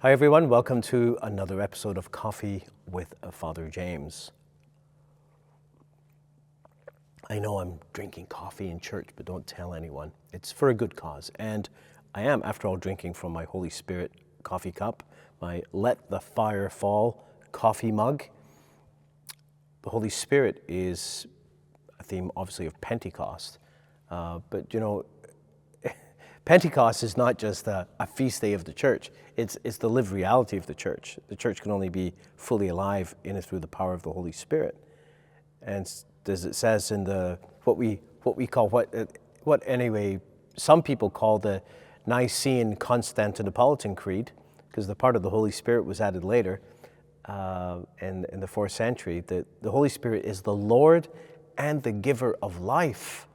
Hi everyone, welcome to another episode of Coffee with Father James. I know I'm drinking coffee in church, but don't tell anyone. It's for a good cause. And I am, after all, drinking from my Holy Spirit coffee cup, my Let the Fire Fall coffee mug. The Holy Spirit is a theme, obviously, of Pentecost. But you know, Pentecost is not just a feast day of the church. It's the lived reality of the church. The church can only be fully alive in and through the power of the Holy Spirit. And as it says in what anyway some people call the Nicene Constantinopolitan Creed, because the part of the Holy Spirit was added later in the 4th century, that the Holy Spirit is the Lord and the giver of life.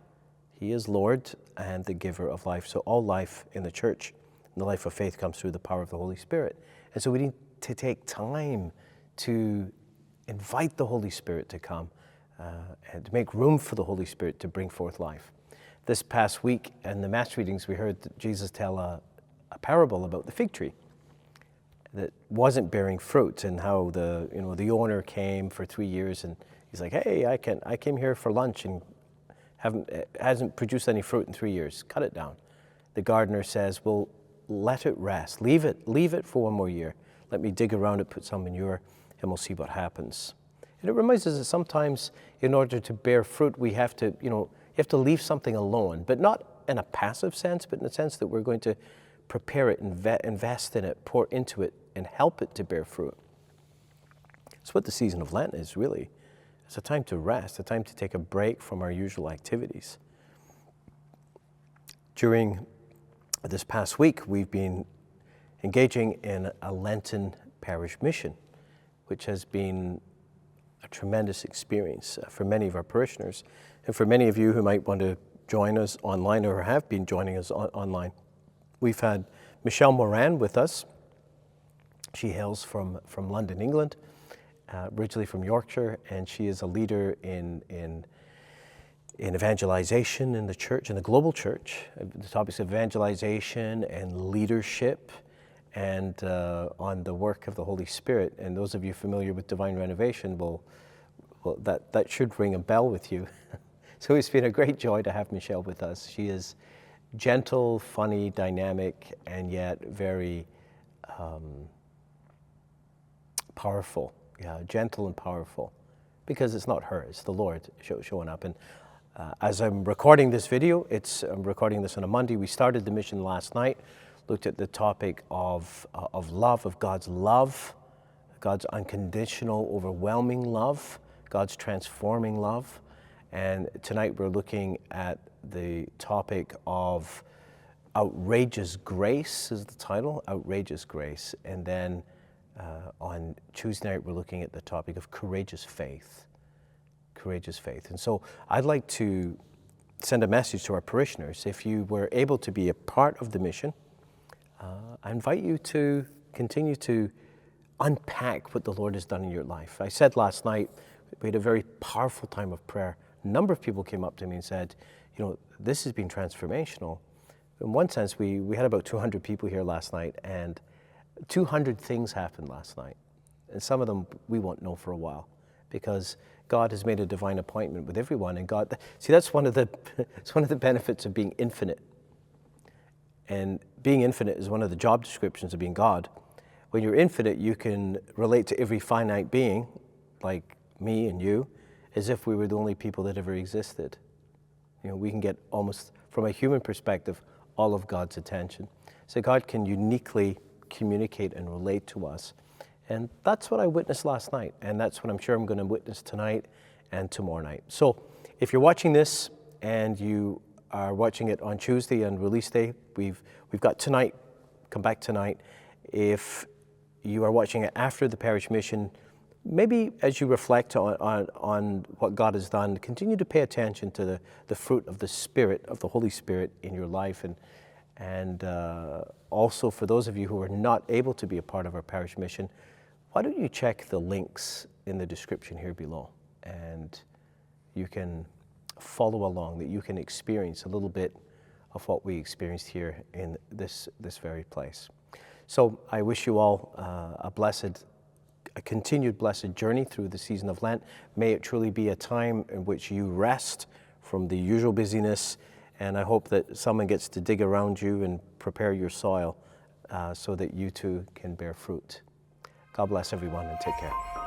He is Lord and the giver of life. So all life in the church, and the life of faith, comes through the power of the Holy Spirit. And so we need to take time to invite the Holy Spirit to come and to make room for the Holy Spirit to bring forth life. This past week in the Mass readings, we heard Jesus tell a parable about the fig tree that wasn't bearing fruit, and how the owner came for 3 years, and he's like, "Hey, I came here for lunch and hasn't produced any fruit in 3 years. Cut it down." The gardener says, "Well, let it rest. Leave it for 1 more year. Let me dig around it, put some manure, and we'll see what happens." And it reminds us that sometimes, in order to bear fruit, we have to, you have to leave something alone, but not in a passive sense, but in the sense that we're going to prepare it, invest in it, pour into it, and help it to bear fruit. It's what the season of Lent is, really. It's a time to rest, a time to take a break from our usual activities. During this past week, we've been engaging in a Lenten Parish mission, which has been a tremendous experience for many of our parishioners. And for many of you who might want to join us online or have been joining us online, we've had Mallon with us. She hails from London, England, originally from Yorkshire, and she is a leader in evangelization in the church, in the global church. The topics of evangelization and leadership, and on the work of the Holy Spirit. And those of you familiar with Divine Renovation that should ring a bell with you. So it's been a great joy to have Michelle with us. She is gentle, funny, dynamic, and yet very powerful. Yeah, gentle and powerful, because it's not her, it's the Lord showing up. And as I'm recording this video, I'm recording this on a Monday. We started the mission last night, looked at the topic of love, of God's love, God's unconditional, overwhelming love, God's transforming love. And tonight we're looking at the topic of outrageous grace, is the title, outrageous grace. And then on Tuesday night, we're looking at the topic of courageous faith. Courageous faith. And so I'd like to send a message to our parishioners. If you were able to be a part of the mission, I invite you to continue to unpack what the Lord has done in your life. I said last night, we had a very powerful time of prayer. A number of people came up to me and said, this has been transformational. In one sense, we had about 200 people here last night, and 200 things happened last night. And some of them we won't know for a while, because God has made a divine appointment with everyone. And God, see, that's one of the benefits of being infinite. And being infinite is one of the job descriptions of being God. When you're infinite, you can relate to every finite being, like me and you, as if we were the only people that ever existed. We can get almost, from a human perspective, all of God's attention. So God can uniquely communicate and relate to us. And that's what I witnessed last night, and that's what I'm sure I'm going to witness tonight and tomorrow night. So if you're watching this and you are watching it on Tuesday and release day, we've got tonight, come back tonight. If you are watching it after the parish mission, maybe as you reflect on what God has done, continue to pay attention to the fruit of the Spirit, of the Holy Spirit in your life. And also, for those of you who are not able to be a part of our parish mission, why don't you check the links in the description here below, and you can follow along, that you can experience a little bit of what we experienced here in this very place. So I wish you all a continued blessed journey through the season of Lent. May it truly be a time in which you rest from the usual busyness, and I hope that someone gets to dig around you and prepare your soil so that you too can bear fruit. God bless everyone and take care.